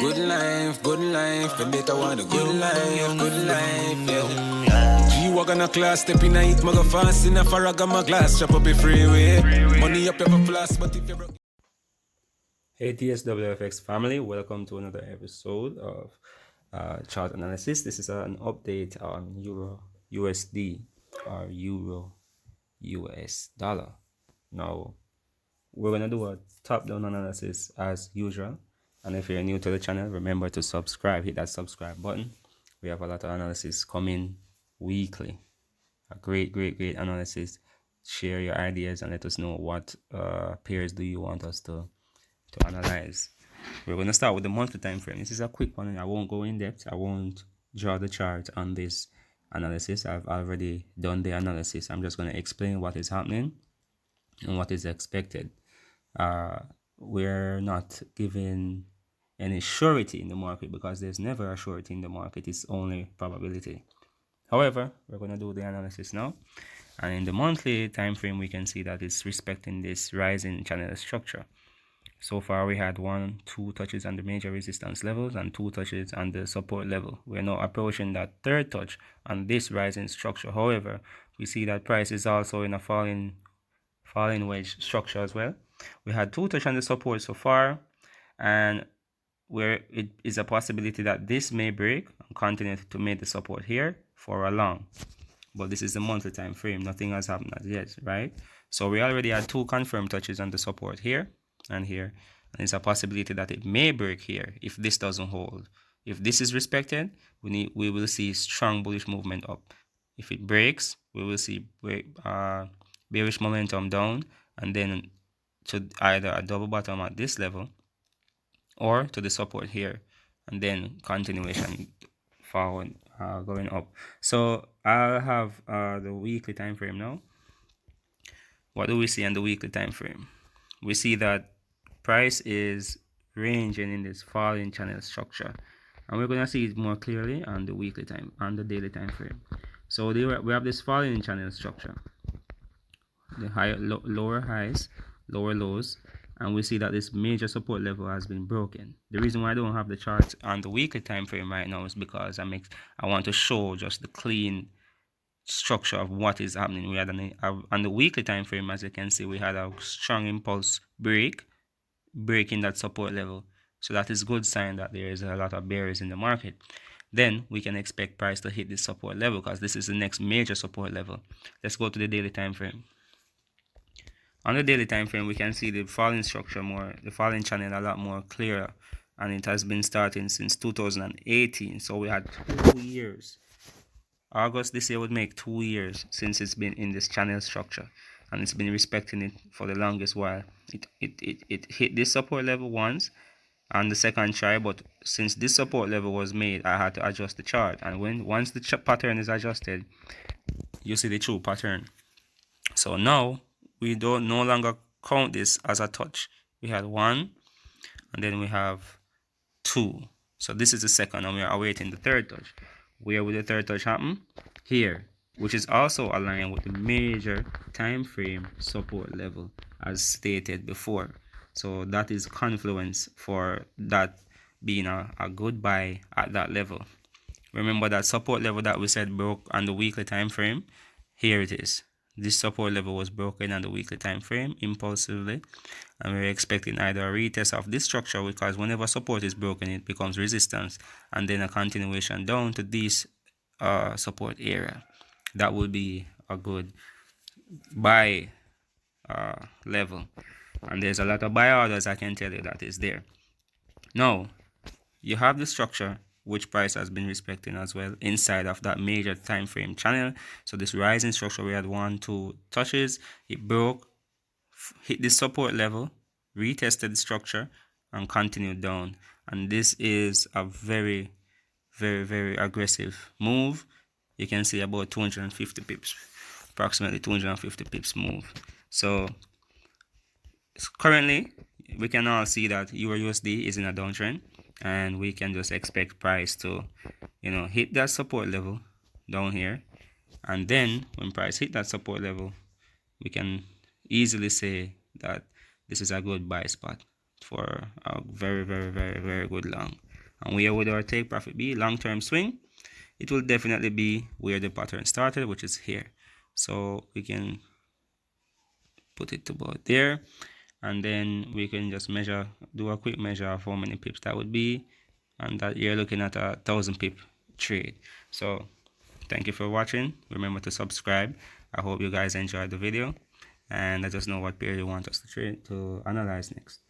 Good life, the better want a good life, yeah. G-Wagon a class, step in a hit, maga fast in a Farraga, my glass, chop up a freeway. Money up, your flash, but if you broke. Hey TSWFX family, welcome to another episode of chart analysis. This is an update on Euro USD or Euro US dollar. Now we're gonna do a top-down analysis as usual, and if you're new to the channel, remember to subscribe. Hit that subscribe button. We have a lot of analysis coming weekly. A great analysis. Share your ideas and let us know what pairs do you want us to analyze. We're going to start with the monthly time frame. This is a quick one and I won't go in depth. I won't draw the chart on this analysis. I've already done the analysis. I'm just going to explain what is happening and what is expected. We're not giving any surety in the market because there's never a surety in the market. It's only probability. However, we're going to do the analysis now. And in the monthly time frame, we can see that it's respecting this rising channel structure. So far, we had 2 touches on the major resistance levels and 2 touches on the support level. We're now approaching that third touch on this rising structure. However, we see that price is also in a falling wedge structure as well. We had 2 touches on the support so far, and where it is a possibility that this may break and continue to make the support here for a long. But this is the monthly time frame. Nothing has happened as yet, right? So we already had 2 confirmed touches on the support here and here, and there's a possibility that it may break here if this doesn't hold. If this is respected, we will see strong bullish movement up. If it breaks, we will see bearish momentum down, and then to either a double bottom at this level or to the support here, and then continuation forward going up. So I'll have the weekly time frame now. What do we see on the weekly time frame? We see that price is ranging in this falling channel structure, and we're going to see it more clearly on the weekly time, on the daily time frame. So we have this falling channel structure, the lower highs, lower lows, and we see that this major support level has been broken. The reason why I don't have the chart on the weekly time frame right now is because I want to show just the clean structure of what is happening. We had on the weekly time frame, as you can see, we had a strong impulse breaking that support level. So that is a good sign that there is a lot of bears in the market. Then we can expect price to hit this support level because this is the next major support level. Let's go to the daily time frame. On the daily time frame, we can see the falling structure the falling channel a lot more clearer, and it has been starting since 2018. So we had 2 years. August this year would make 2 years since it's been in this channel structure, and it's been respecting it for the longest while. It hit this support level once on the second try, but since this support level was made, I had to adjust the chart, and once the pattern is adjusted, you see the true pattern. So now we don't no longer count this as a touch. We had 1, and then we have 2. So this is the second, and we are awaiting the third touch. Where will the third touch happen? Here, which is also aligned with the major time frame support level as stated before. So that is confluence for that being a good buy at that level. Remember that support level that we said broke on the weekly time frame? Here it is. This support level was broken on the weekly time frame impulsively, and we're expecting either a retest of this structure, because whenever support is broken, it becomes resistance, and then a continuation down to this support area. That would be a good buy level, and there's a lot of buy orders, I can tell you, that is there. Now you have the structure which price has been respecting as well inside of that major time frame channel. So this rising structure, we had 1, 2 touches, it broke, hit the support level, retested the structure, and continued down. And this is a very aggressive move. You can see about 250 pips, approximately 250 pips move. So currently we can all see that EURUSD is in a downtrend, and we can just expect price to hit that support level down here, and then when price hit that support level, we can easily say that this is a good buy spot for a very good long. And where would our take profit be? Long-term swing, it will definitely be where the pattern started, which is here. So we can put it about there, and then we can just measure, do a quick measure of how many pips that would be, and that you're looking at 1,000 pip trade. So thank you for watching. Remember to subscribe. I hope you guys enjoyed the video, and let us know what pair you want us to trade to analyze next.